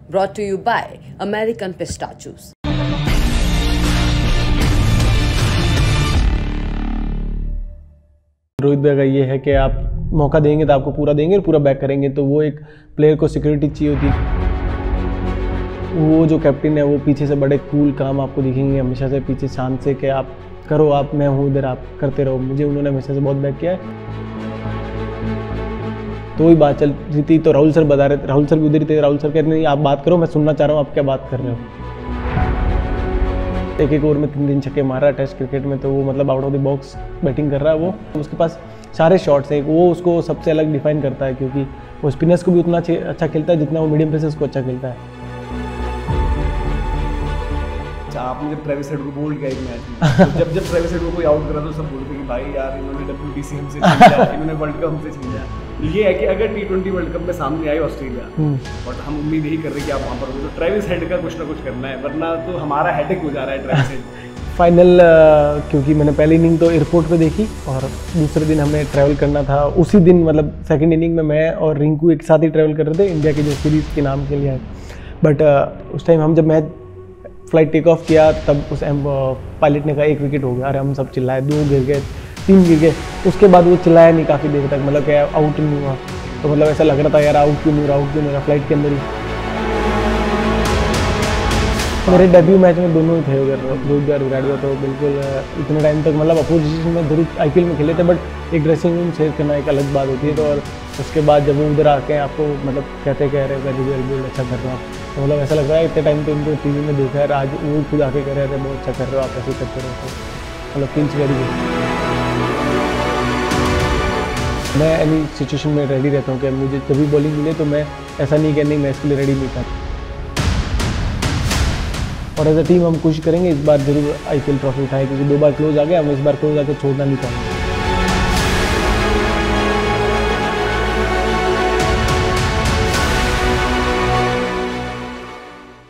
brought to you by American Pistachios. Rohit भाई का ये है कि आप मौका देंगे तो आपको पूरा देंगे और पूरा बैक करेंगे, तो वो एक प्लेयर को सिक्योरिटी चाहिए होती है। वो जो कैप्टन है वो पीछे से बड़े कूल काम आपको दिखेंगे, हमेशा से पीछे शांत से कि आप करो, आप मैं हूँ इधर, आप करते रहो। मुझे उन्होंने हमेशा से बहुत बैक किया है। तो वही बात चल रही थी, तो राहुल सर बता रहे थे, राहुल सर भी उधर ही थे। राहुल सर कह रहे नहीं आप बात करो, मैं सुनना चाह रहा हूँ आप क्या बात कर रहे हो। एक ओवर में 3 छक्के मारा टेस्ट क्रिकेट में, तो वो मतलब out of the box batting कर रहा है। वो उसके पास सारे शॉट्स हैं, वो उसको सबसे अलग डिफाइन करता है, क्योंकि वो स्पिनर्स को भी उतना अच्छा खेलता है जितना वो मीडियम पेसर्स को अच्छा खेलता है। आपने जब ट्रेविस हेड को बोल्ड किया एक मैच में, तो जब ट्रेविस हेड को कोई आउट करा तो सब बोलते कि भाई यार इन्होंने WTC हमसे छीन लिया, इन्होंने वर्ल्ड कप हमसे छीन लिया। ये है कि अगर T20 वर्ल्ड कप में सामने आए ऑस्ट्रेलिया और हम उम्मीद यही कर रहे हैं कि आप वहाँ पर हो, तो ट्रेविस हेड का कुछ ना कुछ करना है, वरना तो हमारा हेडेक हो जा रहा है ट्रेविस हेड। फाइनल क्योंकि मैंने पहली इनिंग तो एयरपोर्ट पे देखी और दूसरे दिन हमें ट्रैवल करना था। उसी दिन मतलब सेकंड इनिंग में मैं और रिंकू एक साथ ही ट्रैवल कर रहे थे इंडिया की जो सीरीज़ के नाम के लिए है। बट उस टाइम हम जब मैच फ्लाइट टेक ऑफ किया तब उस पायलट ने कहा 1 विकेट हो गया। अरे हम सब चिल्लाए, 2 गिर गए, 3 गिर गए। उसके बाद वो चिल्लाया नहीं काफ़ी देर तक, मतलब क्या आउट नहीं हुआ। तो मतलब ऐसा लग रहा था यार आउट क्यों नहीं रहा फ्लाइट के अंदर ही। मेरे डेब्यू मैच में दोनों ही थे उधर, रोहित और विराट, तो बिल्कुल इतने टाइम तक मतलब अपोजिशन में जरूर IPL में खेले थे, बट एक ड्रेसिंग रूम शेयर करना एक अलग बात होती है। तो और उसके बाद जब वो उधर आके आपको मतलब कह रहे हो वेरी अच्छा कर रहे हो, तो मतलब ऐसा लग रहा है इतने टाइम तो उनको टीवी में देखा है, आज वो खुद आके कह रहे थे बहुत अच्छा कर रहे हो आप, ऐसे करते रहो। तो मतलब फील्स वेरी गुड। मैं एनी सिचुएशन में रेडी रहता हूँ कि मुझे जब भी बॉलिंग मिले तो मैं ऐसा नहीं कि नहीं मैं इसके लिए रेडी नहीं था। और एज अ टीम हम कोशिश करेंगे इस बार जरूर IPL ट्रॉफी उठाएं, क्योंकि 2 बार क्लोज आ गया, हम इस बार क्लोज आकर छोड़ना नहीं चाहेंगे।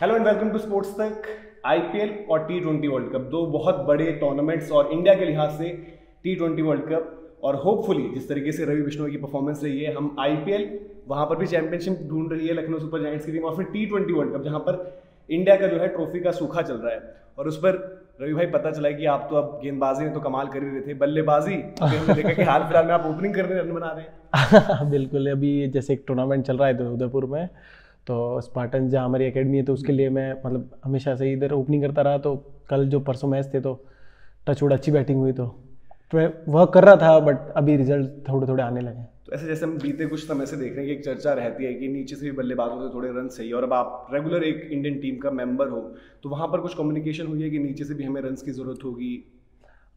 Hello and welcome to sports तक। IPL और T20 वर्ल्ड कप, 2 बहुत बड़े टूर्नामेंट्स, और इंडिया के लिहाज से T20 वर्ल्ड कप, और होपफुली जिस तरीके से रवि बिश्नोई की परफॉर्मेंस रही है, हम IPL वहाँ पर भी चैंपियनशिप ढूंढ रही है लखनऊ सुपर जायंट्स की टीम, और फिर T20 वर्ल्ड कप जहाँ पर इंडिया का जो है ट्रॉफी का सूखा चल रहा है। और उस पर रवि भाई पता चला कि आप तो अब गेंदबाजी में तो कमाल कर ही रहे थे, बल्लेबाजी अभी हमने देखा कि हाल फिलहाल में आप ओपनिंग करने रन बना रहे हैं। बिल्कुल, अभी जैसे एक टूर्नामेंट चल रहा है तो उदयपुर में, तो स्पार्टन जहाँ हमारी एकेडमी है, तो उसके लिए मैं मतलब हमेशा से इधर ओपनिंग करता रहा। तो कल जो परसों मैच थे तो टचवुड अच्छी बैटिंग हुई, तो वर्क कर रहा था, बट अभी रिजल्ट थोड़े थोड़े आने लगे। तो ऐसे जैसे हम बीते कुछ समय से देख रहे हैं कि एक चर्चा रहती है कि नीचे से भी बल्लेबाजों से थोड़े रन चाहिए, और अब आप रेगुलर एक इंडियन टीम का मेंबर हो, तो वहाँ पर कुछ कम्युनिकेशन हुई है कि नीचे से भी हमें रन की ज़रूरत होगी?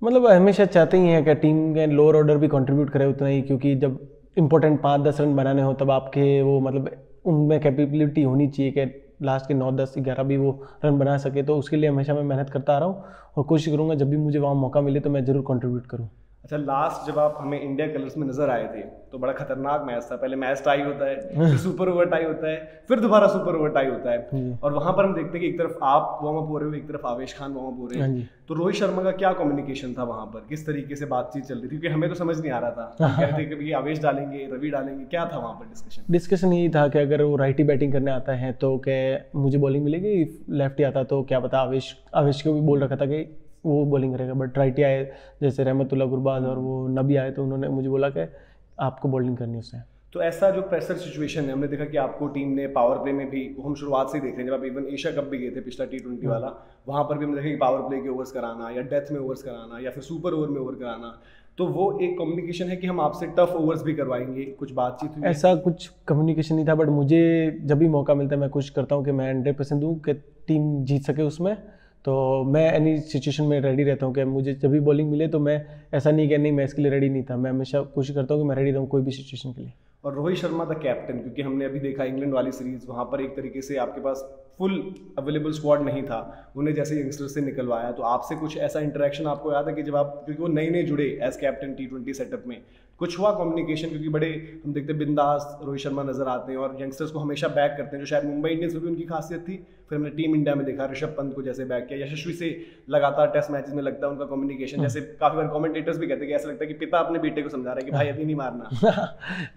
मतलब हमेशा चाहते ही हैं कि टीम के लोअर ऑर्डर भी कंट्रीब्यूट करे उतना ही, क्योंकि जब इंपॉर्टेंट 5-10 रन बनाने हो तब आपके वो मतलब उनमें कैपेबिलिटी होनी चाहिए कि लास्ट के 9, 10, 11 भी वो रन बना सके। तो उसके लिए हमेशा मैं मेहनत करता आ रहा हूँ और कोशिश करूँगा जब भी मुझे वहाँ मौका मिले तो मैं ज़रूर कंट्रीब्यूट करूँ। अच्छा, लास्ट जब आप हमें इंडिया कलर्स में नजर आए थे तो बड़ा खतरनाक मैच था। पहले मैच टाई होता है, फिर सुपर ओवर टाई होता है, फिर दोबारा सुपर ओवर टाई होता है, और वहां पर हम देखते हैं कि एक तरफ आप वार्म अप हो रहे हो, एक तरफ आवेश खान वार्म अप हो रहे हैं। तो रोहित शर्मा का क्या कम्युनिकेशन था वहां पर, किस तरीके से बातचीत चल रही थी? क्योंकि हमें तो समझ नहीं आ रहा था, हम कह रहे थे कि आवेश डालेंगे, रवि डालेंगे, क्या था वहां पर डिस्कशन यही था कि अगर वो राइटी बैटिंग करने आता है तो क्या मुझे बॉलिंग मिलेगी, लेफ्टी आता तो क्या पता। आवेश को भी बोल रखा था कि वो बॉलिंग करेगा, बट राइटी आए जैसे रहमतुल्लाह गुरबाज और वो नबी आए, तो उन्होंने मुझे बोला कि आपको बॉलिंग करनी है उससे। तो ऐसा जो प्रेशर सिचुएशन है, हमने देखा कि आपको टीम ने पावर प्ले में भी, हम शुरुआत से ही देख रहे हैं, जब आप इवन एशिया कप भी गए थे पिछला T20 वाला, वहाँ पर भी हमने देखा कि पावर प्ले के ओवर्स कराना या डेथ में ओवर्स कराना या फिर सुपर ओवर में ओवर कराना, तो वो एक कम्युनिकेशन है कि हम आपसे टफ ओवर्स भी करवाएंगे। कुछ बातचीत हुई? ऐसा कुछ कम्युनिकेशन नहीं था, बट मुझे जब भी मौका मिलता है मैं कोशिश करता हूँ कि मैं 100% दूँ कि टीम जीत सके उसमें। तो मैं एनी सिचुएशन में रेडी रहता हूँ कि मुझे जब भी बॉलिंग मिले तो मैं ऐसा नहीं कि नहीं मैं इसके लिए रेडी नहीं था, मैं हमेशा कोशिश करता हूँ कि मैं रेडी रहूँ कोई भी सिचुएशन के लिए। और रोहित शर्मा द कैप्टन, क्योंकि हमने अभी देखा इंग्लैंड वाली सीरीज, वहाँ पर एक तरीके से आपके पास फुल अवेलेबल स्क्वाड नहीं था, उन्हें जैसे यंगस्टर से निकलवाया, तो आपसे कुछ ऐसा इंटरेक्शन आपको याद है कि जब आप, क्योंकि वो नए जुड़े एज कैप्टन T20 सेटअप में, कुछ हुआ कम्युनिकेशन? क्योंकि बड़े हम देखते हैं बिंदास रोहित शर्मा नजर आते हैं और यंगस्टर्स को हमेशा बैक करते हैं, जो शायद मुंबई इंडियंस में भी उनकी खासियत थी। फिर हमने टीम इंडिया में देखा ऋषभ पंत को जैसे बैक किया, यशस्वी से लगातार टेस्ट मैचेस में लगता है उनका कम्युनिकेशन, जैसे काफी बार कमेंटेटर्स भी कहते हैं कि ऐसा लगता है कि पिता अपने बेटे को समझा रहा है कि भाई अभी नहीं मारना।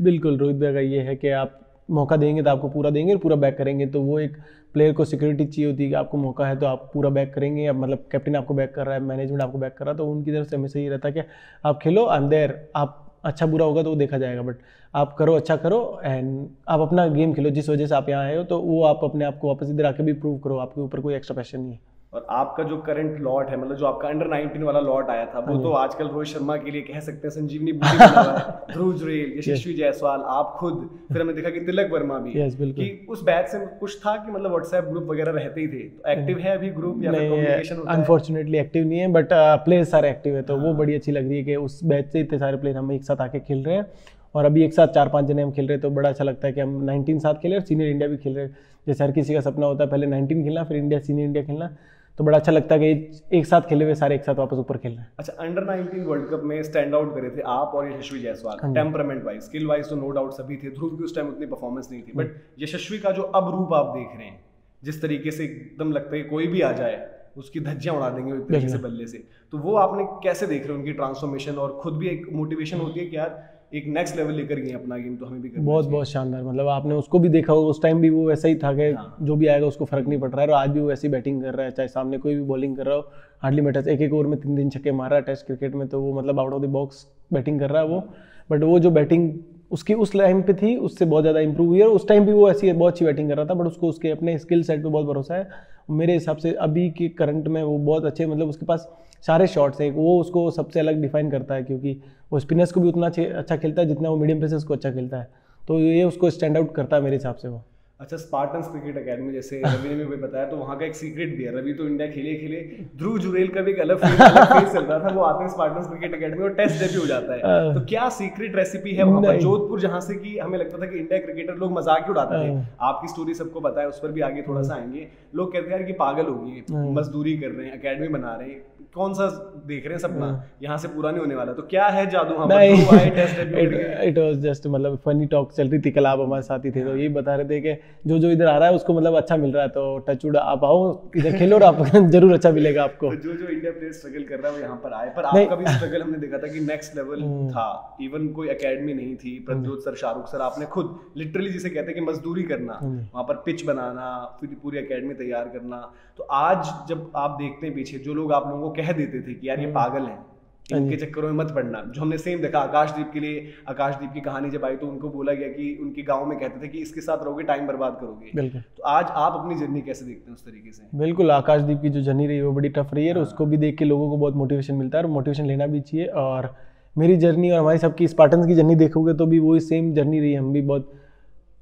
बिल्कुल, रोहित भाई का ये है कि आप मौका देंगे तो आपको पूरा देंगे और पूरा बैक करेंगे। तो वो एक प्लेयर को सिक्योरिटी चाहिए होती है कि आपको मौका है तो आप पूरा बैक करेंगे, या मतलब कैप्टन आपको बैक कर रहा है, मैनेजमेंट आपको बैक कर रहा है, तो उनकी तरफ से हमेशा ये रहता है कि आप खेलो, आई एम देयर, आप अच्छा बुरा होगा तो वो देखा जाएगा, बट आप करो, अच्छा करो एंड आप अपना गेम खेलो, जिस वजह से आप यहाँ आए हो तो वो आप अपने आप को वापस इधर आके भी प्रूव करो, आपके ऊपर कोई एक्स्ट्रा पैशन नहीं है। और आपका जो करंट लॉट है, मतलब जो आपका अंडर 19 वाला लॉट आया था, वो तो आजकल रोहित शर्मा के लिए कह सकते हैं संजीवनी बूटी बना हुआ है। ध्रुव जुरेल, यशस्वी जायसवाल, आप खुद, फिर हमने देखा कि तिलक वर्मा भी, कि उस बैच से कुछ था कि मतलब व्हाट्सएप ग्रुप वगैरह रहते ही थे, तो एक्टिव है अभी ग्रुप या फिर कम्युनिकेशन होता है? अनफॉर्चुनेटली एक्टिव नहीं है, बट प्लेयर्स सारे एक्टिव है, तो वो बड़ी अच्छी लग रही है कि उस बैच से इतने सारे प्लेयर हम एक साथ आके खेल रहे हैं, और अभी एक साथ 4-5 जने हम खेल रहे हैं, तो बड़ा अच्छा लगता है कि हम 19 साथ खेल रहे हैं और सीनियर इंडिया भी खेल रहे हैं। जैसे हर किसी का सपना होता है पहले 19 खेलना, फिर इंडिया, सीनियर इंडिया खेलना, तो बड़ा अच्छा लगता है कि एक साथ खेले हुए सारे एक साथ वापस ऊपर खेल रहे हैं। अच्छा, अंडर 19 वर्ल्ड कप में स्टैंड आउट करे थे आप और Yashasvi Jaiswal, temperament wise, skill wise तो नो डाउट सभी थे, ध्रुव की उस टाइम उतनी परफॉर्मेंस नहीं थी, बट यशस्वी का जो अब रूप आप देख रहे हैं, जिस तरीके से एकदम लगता है कोई भी आ जाए उसकी धज्जियां उड़ा देंगे एक तरीके से बल्ले से, तो वो आपने कैसे देख रहे हो उनकी ट्रांसफॉर्मेशन, और खुद भी एक मोटिवेशन होती है कि यार एक नेक्स्ट लेवल लेकर गए अपना गेम, तो हमें भी करना बहुत बहुत शानदार, मतलब आपने उसको भी देखा होगा, उस टाइम भी वो वैसा ही था कि जो भी आएगा उसको फर्क नहीं पड़ रहा है, और आज भी वो वैसी बैटिंग कर रहा है, चाहे सामने कोई भी बॉलिंग कर रहा हो, हार्डली मैटर्स, एक ओवर में 3 छक्के मार रहा है टेस्ट क्रिकेट में, तो वो मतलब out of the box batting कर रहा है वो, बट वो जो बैटिंग उसकी उस टाइम पे थी उससे बहुत ज़्यादा इंप्रूव हुई है, और उस टाइम भी वो ऐसी बहुत अच्छी बैटिंग कर रहा था, बट उसको उसके अपने स्किल सेट पे बहुत भरोसा है मेरे हिसाब से। अभी के करंट में वो बहुत अच्छे, मतलब उसके पास सारे शॉट्स हैं, वो उसको सबसे अलग डिफाइन करता है, क्योंकि वो स्पिनर्स को भी उतना अच्छा खेलता है जितना वो मीडियम पेसर्स को अच्छा खेलता है, तो ये उसको स्टैंड आउट करता है मेरे हिसाब से वो। अच्छा, स्पार्टन्स क्रिकेट अकेडमी जैसे रवि ने भी बताया, तो वहाँ का एक सीक्रेट भी है, रवि तो इंडिया खेले ध्रुव जुरेल का भी एक अलग फेज चल रहा था, वो आते हैं स्पार्टन्स क्रिकेट अकेडमी और टेस्ट डेब्यू हो जाता है, तो क्या सीक्रेट रेसिपी है वहाँ पर जोधपुर, जहाँ से कि हमें लगता था कि इंडिया क्रिकेटर लोग मजाक ही उड़ाते थे, आपकी स्टोरी सबको पता है, उस पर भी आगे थोड़ा सा आएंगे, लोग कहते हैं यार कि पागल हो गए, मजदूरी कर रहे हैं, अकेडमी बना रहे हैं, कौन सा देख रहे हैं सपना, यहाँ से पूरा नहीं होने वाला, तो क्या है जादू वहाँ पर? इट वाज जस्ट मतलब फनी टॉक चल रही थी, कल आप हमारे साथ ही थे, तो यही बता रहे थे कि जो इधर आ रहा है उसको मतलब अच्छा मिल रहा है, तो टचवुड आप आओ इधर खेलो और आप जरूर अच्छा मिलेगा आपको। तो जो इंडिया प्लेयर स्ट्रगल कर रहा है वो यहाँ पर आए, पर आपका भी स्ट्रगल हमने देखा था कि नेक्स्ट लेवल था, इवन कोई एकेडमी नहीं थी, प्रद्योत सर, शाहरुख सर, आपने खुद लिटरली जिसे कहते हैं कि मजदूरी करना, वहाँ पर पिच बनाना, फिर पूरी एकेडमी तैयार करना, तो आज जब आप देखते हैं पीछे जो लोग आप लोगों को कह देते थे कि यार ये पागल हैं, इनके चक्करों में मत पड़ना, जो हमने सेम देखा आकाशदीप के लिए, आकाशदीप की कहानी जब आई तो उनको बोला गया कि उनके गांव में कहते थे कि इसके साथ रहोगे टाइम बर्बाद करोगे, तो आज आप अपनी जर्नी कैसे देखते हैं उस तरीके से? बिल्कुल, आकाशदीप की जो जर्नी रही वो बड़ी टफ रही है, और उसको भी देख के लोगों को बहुत मोटिवेशन मिलता है, और मोटिवेशन लेना भी चाहिए, और मेरी जर्नी और हमारी सबकी स्पार्टन्स की जर्नी देखोगे तो भी वही सेम जर्नी रही, हम भी बहुत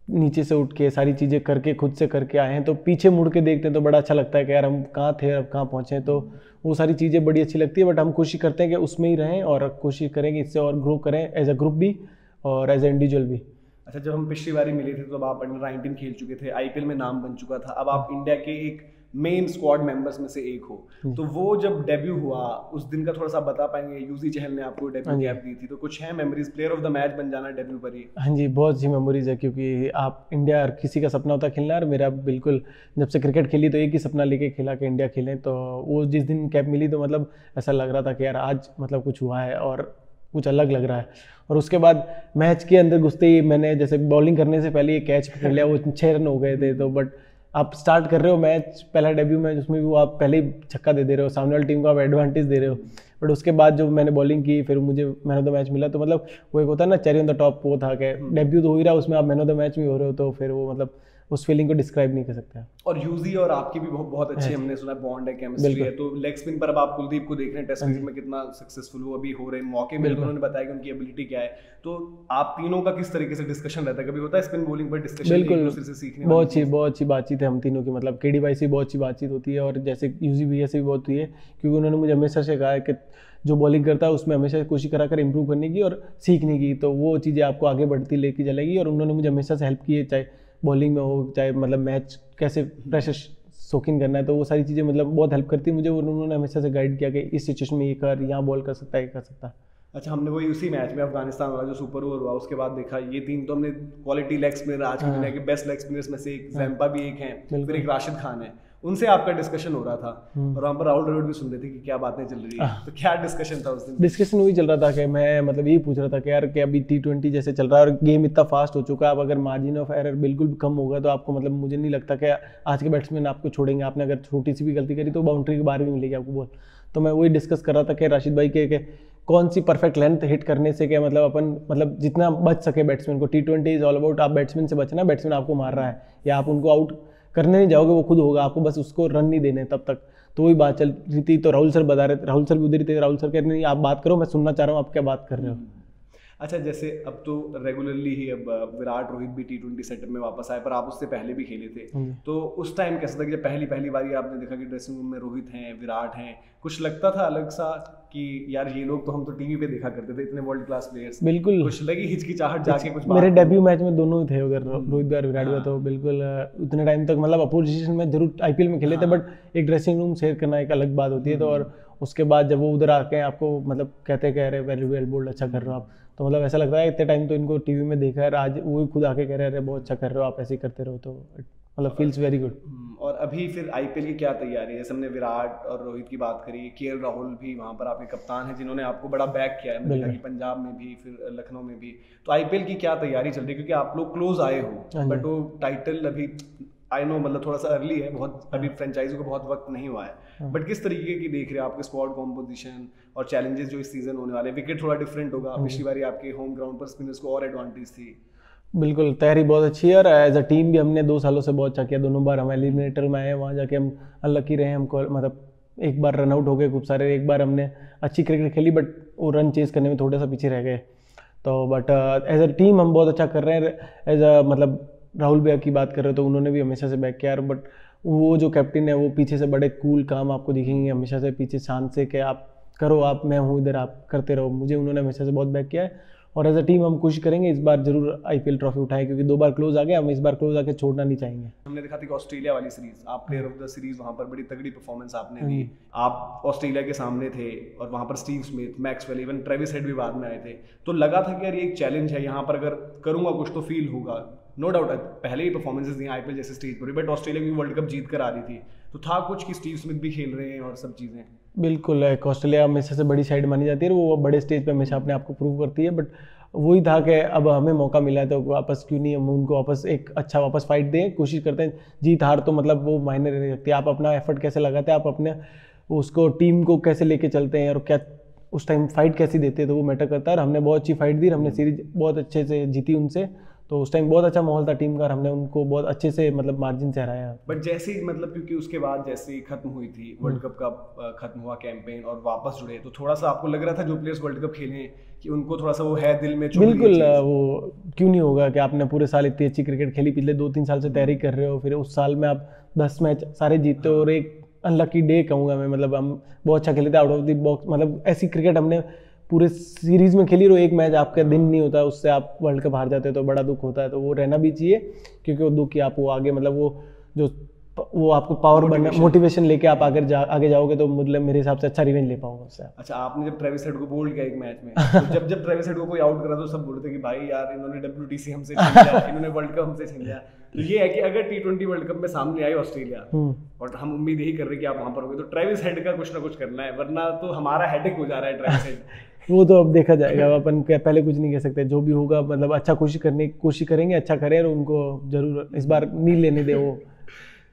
नीचे से उठ के सारी चीज़ें करके खुद से करके आए हैं, तो पीछे मुड़ के देखते हैं तो बड़ा अच्छा लगता है कि यार हम कहाँ थे अब कहाँ पहुँचे, तो वो सारी चीज़ें बड़ी अच्छी लगती है, बट हम कोशिश करते हैं कि उसमें ही रहें और कोशिश करें कि इससे और ग्रो करें एज अ ग्रुप भी और एज ए इंडिविजुअल भी। अच्छा, जब हम पिछली बारी मिले थे तो अब आप अंडर 19 खेल चुके थे, आईपीएल में नाम बन चुका था, अब आप इंडिया के एक मेन स्क्वाड मेंबर्स में से एक हो, तो वो जब डेब्यू हुआ उस दिन का थोड़ा सा बता पाएंगे? यूजी चहल ने आपको डेब्यू कैप दी थी, तो कुछ है memories, player of the match बन जाना डेब्यू पर ही? हाँ जी, बहुत सी मेमोरीज है, क्योंकि आप इंडिया हर किसी का सपना होता है खेलना, और मेरा बिल्कुल जब से क्रिकेट खेली तो एक ही सपना लेके खेला कि इंडिया खेलें, तो वो जिस दिन कैप मिली तो मतलब ऐसा लग रहा था कि यार आज मतलब कुछ हुआ है और कुछ अलग लग रहा है। और उसके बाद मैच के अंदर घुसते ही मैंने जैसे बॉलिंग करने से पहले ये कैच पकड़ लिया, वो 6 रन हो गए थे, तो बट आप स्टार्ट कर रहे हो मैच, पहला डेब्यू मैच, उसमें भी वो आप पहले ही छक्का दे रहे हो, सामने वाली टीम को आप एडवांटेज दे रहे हो, बट उसके बाद जो मैंने बॉलिंग की फिर मुझे मैन ऑफ द मैच मिला, तो मतलब वो एक होता है ना चेरी ऑन द टॉप, वो था कि डेब्यू तो हो ही रहा, उसमें आप मैन ऑफ द मैच भी हो रहे हो, तो फिर वो मतलब उस फीलिंग को डिस्क्राइब नहीं कर सकते। और यूजी और आपकी भी बहुत अच्छी हमने सुना बॉन्ड है, केमिस्ट्री है, तो लेग स्पिन पर अब आप कुलदीप को देख रहे हैं टेस्ट क्रिकेट में कितना सक्सेसफुल वो अभी हो रहे हैं, मौके मिले, उन्होंने बताया कि उनकी एबिलिटी क्या है, तो आप तीनों का किस तरीके से डिस्कशन रहता है? कभी होता है स्पिन बॉलिंग पर डिस्कशन एक दूसरे से सीखने? बहुत अच्छी बातचीत है हम तीनों की, मतलब केडी भाई से बहुत अच्छी बातचीत होती है, और जैसे यूजी भैया से भी बहुत हुई है, क्योंकि उन्होंने मुझे हमेशा से कहा है कि जो बॉलिंग करता है उसमें हमेशा कोशिश करा कर इम्प्रूव करने की और सीखने की, तो वो चीज़ें आपको आगे बढ़ती लेके चलेगी, और उन्होंने मुझे हमेशा से हेल्प की है, चाहे बॉलिंग में हो चाहे मतलब मैच कैसे प्रेशर सोकिंग करना है, तो वो सारी चीज़ें मतलब बहुत हेल्प करती है मुझे, उन्होंने हमेशा से गाइड किया कि इस सिचुएशन में ये कर, यहाँ बॉल कर सकता है, ये कर सकता है। अच्छा, हमने वही उसी मैच में अफगानिस्तान वाला जो सुपर ओवर हुआ उसके बाद देखा, ये 3 तो हमने क्वालिटी लेग स्पिनर, आज की दुनिया के बेस्ट लेग स्पिनर्स में से एक जैम्पा भी एक हैं, फिर एक राशिद खान है, उनसे आपका डिस्कशन हो रहा था और वहाँ पर राहुल द्रविड़ भी सुन रहे थे कि क्या बातें चल रही है, तो क्या डिस्कशन था उस दिन? डिस्कशन वही चल रहा था कि मैं मतलब यही पूछ रहा था कि यार कि अभी T20 जैसे चल रहा है और गेम इतना फास्ट हो चुका है, अब अगर मार्जिन ऑफ एरर बिल्कुल भी कम होगा तो आपको मतलब मुझे नहीं लगता कि आज के बैट्समैन आपको छोड़ेंगे, आपने अगर छोटी सी भी गलती करी तो बाउंड्री के बाहर भी मिलेगी आपको बॉल। तो मैं वही डिस्कस कर रहा था कि राशिद भाई के कौन सी परफेक्ट लेंथ हिट करने से क्या मतलब अपन मतलब जितना बच सके बैट्समैन को। T20 इज ऑल अबाउट आप बैट्समैन से बचना, बैट्समैन आपको मार रहा है या आप उनको आउट करने नहीं जाओगे, वो खुद होगा, आपको बस उसको रन नहीं देने तब तक। तो वही बात चल रही थी, तो राहुल सर बता रहे थे, राहुल सर भी उधर ही थे, राहुल सर कह रहे नहीं आप बात करो, मैं सुनना चाह रहा हूँ आप क्या बात कर रहे हो। अच्छा, जैसे अब तो रेगुलरली ही अब विराट रोहित भी T20 सेटअप में वापस आए, पर आप उससे पहले भी खेले थे, तो उस टाइम कैसा था कि जब पहली बारी आपने देखा कि ड्रेसिंग रूम में रोहित हैं, विराट हैं, कुछ लगता था अलग सा कि यार ये लोग तो हम तो टीवी पे देखा करते थे, इतने वर्ल्ड क्लास प्लेयर्स, बिल्कुल कुछ लगी हिचकिचाहट जाके कुछ? मेरे डेब्यू मैच में दोनों ही थे उधर, रोहित और विराट भी, तो बिल्कुल उतने टाइम तक मतलब अपोजिशन में जरूर IPL में खेले थे, बट एक ड्रेसिंग रूम शेयर करना एक अलग बात होती है। तो और उसके बाद जब वो उधर आके आपको मतलब कहते कह रहे वेरी वेल बोल्ड, अच्छा कर रहे हो आप, तो मतलब ऐसा लगता है इतने टाइम तो इनको टीवी में देखा है, आज वो खुद आके कह रहे बहुत अच्छा कर रहे हो आप, ऐसे ही करते रहो, तो मतलब फील्स वेरी गुड। और अभी फिर IPL की क्या तैयारी है? जैसे हमने विराट और रोहित की बात करी, KL राहुल भी वहाँ पर आपके कप्तान हैं जिन्होंने आपको बड़ा बैक किया है, मतलब कि पंजाब में भी फिर लखनऊ में भी, तो IPL की क्या तैयारी चल रही है? क्योंकि आप लोग क्लोज आए हो, बट वो टाइटल अभी आई नो मतलब थोड़ा सा अर्ली है, बहुत अभी फ्रेंचाइजी को बहुत वक्त नहीं हुआ है, बट किस तरीके की देख रहे हो आपके स्क्वाड कॉम्पोजिशन और चैलेंजेस जो इस सीजन होने वाले? विकेट थोड़ा डिफरेंट होगा, पिछली बार आपके होम ग्राउंड पर स्पिनर्स को और एडवांटेज थी। बिल्कुल, तैयारी बहुत अच्छी है और एज अ टीम भी हमने 2 सालों से बहुत अच्छा किया, दोनों बार हम एलिमिनेटर में आए, वहाँ जाके हम अनलकी रहे, हमको मतलब एक बार रन आउट हो गए खूब सारे, एक बार हमने अच्छी क्रिकेट खेली बट वो रन चेज करने में थोड़ा सा पीछे रह गए, तो बट एज अ टीम हम बहुत अच्छा कर रहे हैं। एज अ मतलब राहुल भैया की बात कर रहे हो तो उन्होंने भी हमेशा से बैक किया, बट वो जो कैप्टन है वो पीछे से बड़े कूल काम आपको दिखेंगे, हमेशा से पीछे शांत से कि आप करो, आप मैं हूँ इधर, आप करते रहो, मुझे उन्होंने हमेशा से बहुत बैक किया है। और एज अ टीम हम कोशिश करेंगे इस बार जरूर IPL ट्रॉफी उठाएं, क्योंकि 2 बार क्लोज आ गए, हम इस बार क्लोज आके छोड़ना नहीं चाहेंगे। हमने देखा था कि ऑस्ट्रेलिया वाली सीरीज आप प्लेयर ऑफ द सीरीज, वहाँ पर बड़ी तगड़ी परफॉर्मेंस आपने दी, आप ऑस्ट्रेलिया के सामने थे और वहाँ पर Steve Smith, Maxwell, even Travis head भी बाद में आए थे, तो लगा था कि यार ये एक चैलेंज है, यहाँ पर अगर करूँगा कुछ तो फील होगा। नो डाउट पहले ही परफॉर्मेंसेस दी IPL जैसे स्टेज पर, बट ऑस्ट्रेलिया की वर्ल्ड कप जीत कर आ रही थी, तो था कुछ कि स्टीव स्मिथ भी खेल रहे हैं और सब चीज़ें। बिल्कुल, ऑस्ट्रेलिया हमेशा से बड़ी साइड मानी जाती है, वो बड़े स्टेज पे हमेशा अपने आप को प्रूव करती है, बट वही था कि अब हमें मौका मिला है तो वापस क्यों नहीं हम उनको वापस एक अच्छा वापस फाइट दें, कोशिश करते हैं। जीत हार तो मतलब वो मायने नहीं रखती, आप अपना एफर्ट कैसे लगाते हैं, आप अपने उसको टीम को कैसे लेके चलते हैं और क्या उस टाइम फाइट कैसी देते हैं, तो वो मैटर करता है। और हमने बहुत अच्छी फाइट दी, हमने सीरीज बहुत अच्छे से जीती उनसे, तो उस टाइम बहुत अच्छा माहौल था टीम का और हमने उनको बहुत अच्छे से मतलब मार्जिन से हराया। बट जैसे ही मतलब क्योंकि उसके बाद जैसे ही खत्म हुई थी वर्ल्ड कप का खत्म हुआ कैंपेन और वापस जुड़े, तो थोड़ा सा आपको लग रहा था जो प्लेयर्स वर्ल्ड कप खेले कि उनको थोड़ा सा वो है दिल में? बिल्कुल, वो क्यों नहीं होगा कि आपने पूरे साल इतनी अच्छी क्रिकेट खेली, पिछले 2-3 साल से तैयारी कर रहे हो, फिर उस साल में आप 10 मैच सारे जीतते हो और एक अनलकी डे कहूँगा मैं, मतलब हम बहुत अच्छा खेले थे आउट ऑफ द बॉक्स, मतलब ऐसी क्रिकेट हमने पूरे सीरीज में खेली, रो एक मैच आपका दिन नहीं होता उससे आप वर्ल्ड कप हार जाते हो तो बड़ा दुख होता है, तो वो रहना भी चाहिए, क्योंकि वो दुख की आप वो आगे मतलब वो आपको पावर बनना, मोटिवेशन लेके आप आगे जाओगे तो मतलब मेरे हिसाब से अच्छा रिवेंज ले पाओगे उससे। अच्छा, आपने जब ट्रेविस हेड को बोल्ड किया एक मैच में, तो जब ट्रेविस हेड को कोई आउट करा तो सब बोलते कि भाई यार इन्होंने WTC हमसे छीन लिया, इन्होंने वर्ल्ड कप हमसे छीन लिया। तो ये है कि अगर T20 वर्ल्ड कप में सामने आई ऑस्ट्रेलिया और हम उम्मीद यही कर रहे हैं कि आप वहां पर होंगे, तो ट्रेविस हेड का कुछ ना कुछ करना है, वरना तो हमारा हेडेक हो जा रहा है ट्रेविस हेड। वो तो अब देखा जाएगा, अपन पहले कुछ नहीं कह सकते, जो भी होगा मतलब अच्छा कोशिश करेंगे, अच्छा करें और उनको जरूर इस बार नहीं लेने दे वो।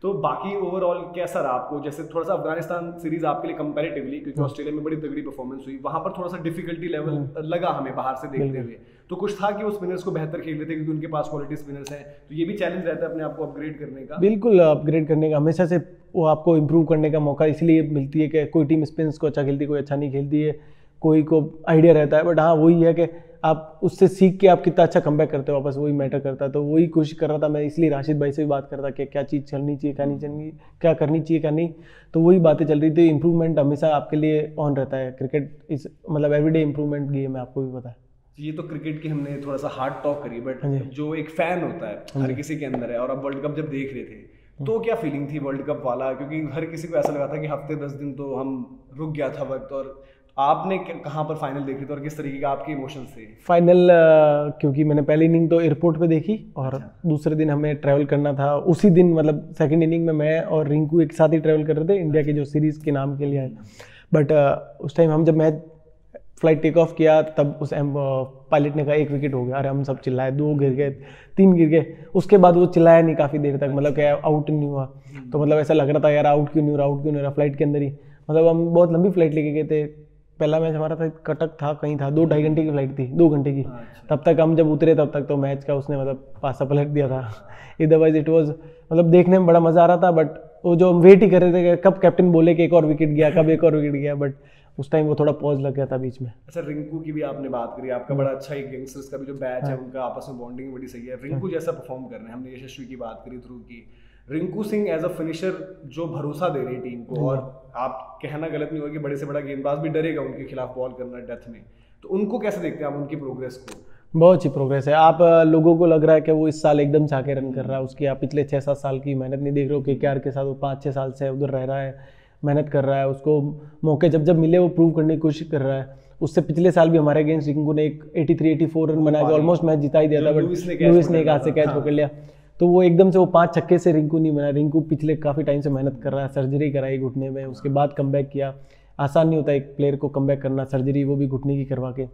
तो बाकी ओवरऑल कैसा रहा आपको? जैसे थोड़ा सा अफगानिस्तान सीरीज आपके लिए कंपैरेटिवली, क्योंकि ऑस्ट्रेलिया में बड़ी तगड़ी परफॉर्मेंस हुई, वहां पर थोड़ा सा डिफिकल्टी लेवल लगा हमें बाहर से देखते हुए, तो कुछ था कि वो स्पिनर्स को बेहतर खेल रहे थे क्योंकि उनके पास क्वालिटी स्पिनर्स हैं, तो ये भी चैलेंज रहता है अपने आप को अपग्रेड करने का। बिल्कुल, अपग्रेड करने का हमेशा से वो आपको इम्प्रूव करने का मौका इसलिए मिलती है कि कोई टीम स्पिनर्स को अच्छा खेलती है, कोई अच्छा नहीं खेलती है, कोई को आइडिया रहता है, बट हाँ वही है कि आप उससे सीख के आप कितना अच्छा कमबैक करते हो वापस, वही मैटर करता है। तो वही कोशिश कर रहा था मैं, इसलिए राशिद भाई से भी बात कर रहा था कि क्या चीज़ चलनी चाहिए, क्या नहीं चलनी, क्या करनी चाहिए, क्या नहीं, तो वही बातें चल रही थी। इंप्रूवमेंट हमेशा आपके लिए ऑन रहता है, क्रिकेट इस मतलब एवरीडे इंप्रूवमेंट गेम है, आपको भी पता है। ये तो क्रिकेट की हमने थोड़ा सा हार्ड टॉक करी, बट जो एक फैन होता है हर किसी के अंदर है, और अब वर्ल्ड कप जब देख रहे थे तो क्या फीलिंग थी वर्ल्ड कप वाला? क्योंकि हर किसी को ऐसा लगा था कि हफ्ते 10 दिन तो हम रुक गया था वक्त, और आपने कहाँ पर फाइनल देखी थी और किस तरीके के आपके इमोशंस थे? फाइनल क्योंकि मैंने पहली इनिंग तो एयरपोर्ट पे देखी और दूसरे दिन हमें ट्रैवल करना था। उसी दिन मतलब सेकंड इनिंग में मैं और रिंकू एक साथ ही ट्रैवल कर रहे थे इंडिया के जो सीरीज़ के नाम के लिए आए। बट उस टाइम हम जब मैच फ्लाइट टेक ऑफ किया तब उस पायलट ने कहा 1 विकेट हो गया। अरे हम सब चिल्लाए, 2 गिर गए, 3 गिर गए। उसके बाद वो चिल्लाया नहीं काफ़ी देर तक, मतलब क्या आउट नहीं हुआ। तो मतलब ऐसा लग रहा था यार आउट क्यों नहीं हो रहा फ्लाइट के अंदर ही। मतलब हम बहुत लंबी फ्लाइट लेके गए थे। पहला मैच हमारा था कटक था, कहीं था, 2-2.5 घंटे की फ्लाइट थी, 2 घंटे की। तब तक हम जब उतरे तब तक तो मैच का उसने मतलब पासा पलट दिया था। अदरवाइज इट वाज मतलब देखने में बड़ा मज़ा आ रहा था। बट वो जो हम वेट ही कर रहे थे कब कैप्टन बोले कि एक और विकेट गया, कब एक और विकेट गया। बट उस टाइम वो थोड़ा पॉज लग गया था बीच में। अच्छा, रिंकू की भी आपने बात करी, आपका बड़ा अच्छा एक यंगस्टर्स का भी जो बैच है उनका आपस में बॉन्डिंग बड़ी सही है। रिंकू जैसा परफॉर्म कर रहे हैं, हमने यशस्वी की बात करी, ध्रुव की, Rinku Singh as a finisher जो भरोसा दे रही है टीम को। और आप कहना गलत नहीं होगा कि बड़े से बड़ा गेंदबाज भी डरेगा उनके खिलाफ बॉल करना डेथ में। तो उनको कैसे देखते हैं आप, उनकी प्रोग्रेस को? बहुत अच्छी प्रोग्रेस है। आप लोगों को लग रहा है कि वो इस साल एकदम से आके रन कर रहा है, उसकी आप पिछले 6-7 साल की मेहनत नहीं देख रहे हो। KKR के साथ वो 5-6 साल से उधर रह रहा है, मेहनत कर रहा है, उसको मौके जब जब मिले वो प्रूव करने की कोशिश कर रहा है। उससे पिछले साल भी हमारे अगेंस्ट रिंकू ने एक 83-84 रन बना के ऑलमोस्ट मैच जिता ही दिया था। बट लुइस ने एक हाथ से कैच पकड़ लिया। तो वो एकदम से वो 5 छक्के से रिंकू नहीं बना। रिंकू पिछले काफ़ी टाइम से मेहनत कर रहा है, सर्जरी कराई घुटने में, उसके बाद कमबैक किया। आसान नहीं होता एक प्लेयर को कमबैक करना, सर्जरी वो भी घुटने की करवा के।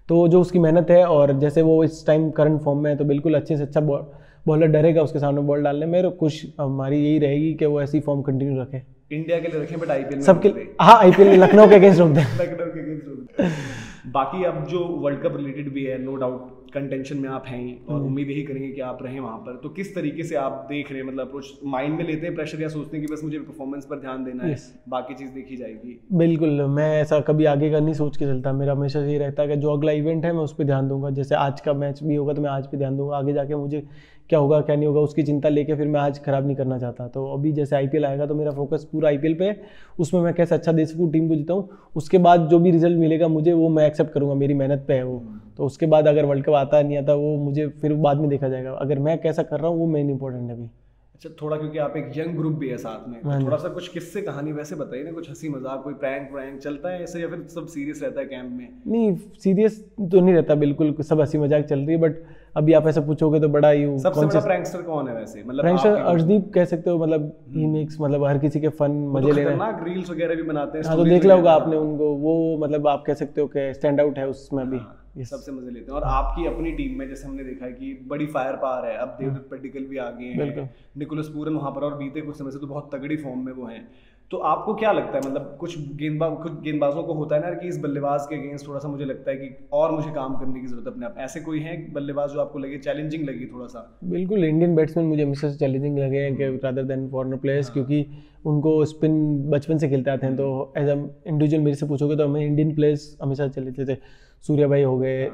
तो जो उसकी मेहनत है और जैसे वो इस टाइम करंट फॉर्म में है तो बिल्कुल अच्छे से अच्छा बॉलर डरेगा उसके सामने बॉल डालने में। कुछ हमारी यही रहेगी कि वो ऐसी फॉर्म कंटिन्यू रखे। इंडिया के लिए रखें बट IPL सबके, हाँ IPL लखनऊ के अगेंस्ट रोक दें। लखनऊ के अगेंस्ट रोक दें। बाकी अब जो वर्ल्ड कप रिलेटेड भी है, नो डाउट कंटेंशन में आप हैं ही और उम्मीद यही करेंगे कि आप रहें वहाँ पर। तो किस तरीके से आप देख रहे हैं, मतलब अप्रोच माइंड में लेते हैं प्रेशर या सोचते हैं कि बस मुझे परफॉर्मेंस पर ध्यान देना है, बाकी चीज़ देखी जाएगी? बिल्कुल, मैं ऐसा कभी आगे का नहीं सोच के चलता। मेरा हमेशा यही रहता है कि जो अगला इवेंट है मैं उस पर ध्यान दूंगा। जैसे आज का मैच भी होगा तो मैं आज पे ध्यान दूंगा, आगे जाके मुझे क्या होगा क्या नहीं होगा उसकी चिंता लेके फिर मैं आज खराब नहीं करना चाहता। तो अभी जैसे IPL आएगा तो मेरा फोकस पूरा IPL पे है, उसमें मैं कैसे अच्छा दे सकूँ, टीम को जिताऊँ। उसके बाद जो भी रिजल्ट मिलेगा मुझे वो मैं एक्सेप्ट करूँगा, मेरी मेहनत पे है वो। तो उसके बाद अगर वर्ल्ड कप आता नहीं आता वो मुझे फिर बाद में देखा जाएगा। अगर मैं कैसा कर रहा हूँ वो मेन इंपॉर्टेंट है अभी। अच्छा, थोड़ा क्योंकि आप एक यंग ग्रुप भी है साथ में, तो थोड़ा सा कुछ किस्से कहानी वैसे बताइए ना, कुछ हंसी मजाक, कोई प्रैंक चलता है ऐसे या फिर सब सीरियस रहता है कैंप में? नहीं, सीरियस तो नहीं रहता बिल्कुल, सब हंसी मजाक चल रही है। बट अभी आप ऐसा पूछोगे तो बड़ा ही सबसे बड़ा प्रैंकस्टर कौन है वैसे? मतलब प्रैंकस्टर अर्शदीप कह सकते हो। मतलब ही मेक्स मतलब हर किसी के फन मजे ले रहे हैं, रील्स वगैरह भी बनाते हैं। हाँ, तो देख लिया होगा आपने उनको, वो मतलब आप कह सकते हो कि स्टैंड आउट है उसमें भी। सबसे मजे लेते हैं। और आपकी अपनी टीम में जैसे हमने देखा है कि बड़ी फायर पावर है, अब देवदत्त पड्डीकल भी आ गए हैं, निकोलस पूरन वहां पर, और बीते कुछ समय से तो बहुत तगड़ी फॉर्म में वो हैं। तो आपको क्या लगता है, मतलब कुछ गेंदबाजों को होता है ना कि इस बल्लेबाज के अगेंस्ट थोड़ा सा मुझे लगता है कि और मुझे काम करने की जरूरत है अपने आप, ऐसे कोई है बल्लेबाज जो आपको लगे चैलेंजिंग लगी थोड़ा सा? बिल्कुल, इंडियन बैट्समैन मुझे हमेशा से चैलेंजिंग लगे हैं कि रादर देन फॉरेनर प्लेयर्स, क्योंकि उनको स्पिन बचपन से खेलते आते हैं। तो एज अ इंडिविजुअल मेरे से पूछोगे तो हमें इंडियन प्लेयर्स हमेशा चले थे। सूर्या भाई हो गए,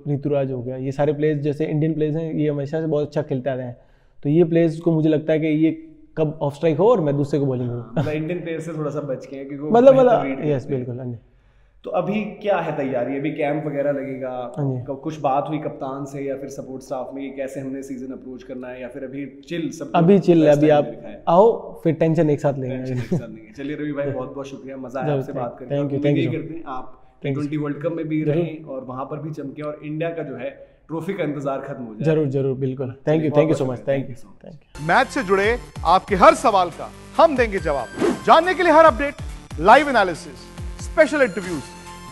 ऋतुराज हो गया, ये सारे प्लेयर्स जैसे इंडियन प्लेयर्स हैं, ये हमेशा से बहुत अच्छा खेलते आते हैं। तो ये प्लेयर्स को मुझे लगता है कि ये कब ऑफ स्ट्राइक हो और मैं दूसरे को बॉलिंग करूँ। इंडियन प्लेयर से थोड़ा सा बच के क्योंकि मतलब यस बिल्कुल। तो अभी क्या है तैयारी, अभी कैंप वगैरह लगेगा, कुछ बात हुई कप्तान से या फिर सपोर्ट स्टाफ में कि कैसे हमने सीजन अप्रोच करना है, या फिर अभी चिल सब? अभी चिल है, अभी आप आओ फिर टेंशन एक साथ लेंगे। चलिए रवि भाई, बहुत बहुत शुक्रिया, मजा आया आपसे बात करके। थैंक यू करते हैं आप T20 वर्ल्ड कप में भी रहें और वहां पर भी चमके और इंडिया का जो है ट्रॉफी का इंतजार खत्म हो जाए। जरूर बिल्कुल। Thank you so much. Thank you. Match से जुड़े आपके हर सवाल का हम देंगे जवाब। जानने के लिए हर update, live analysis, special interviews,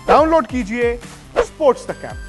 download कीजिए स्पोर्ट्स तक ऐप।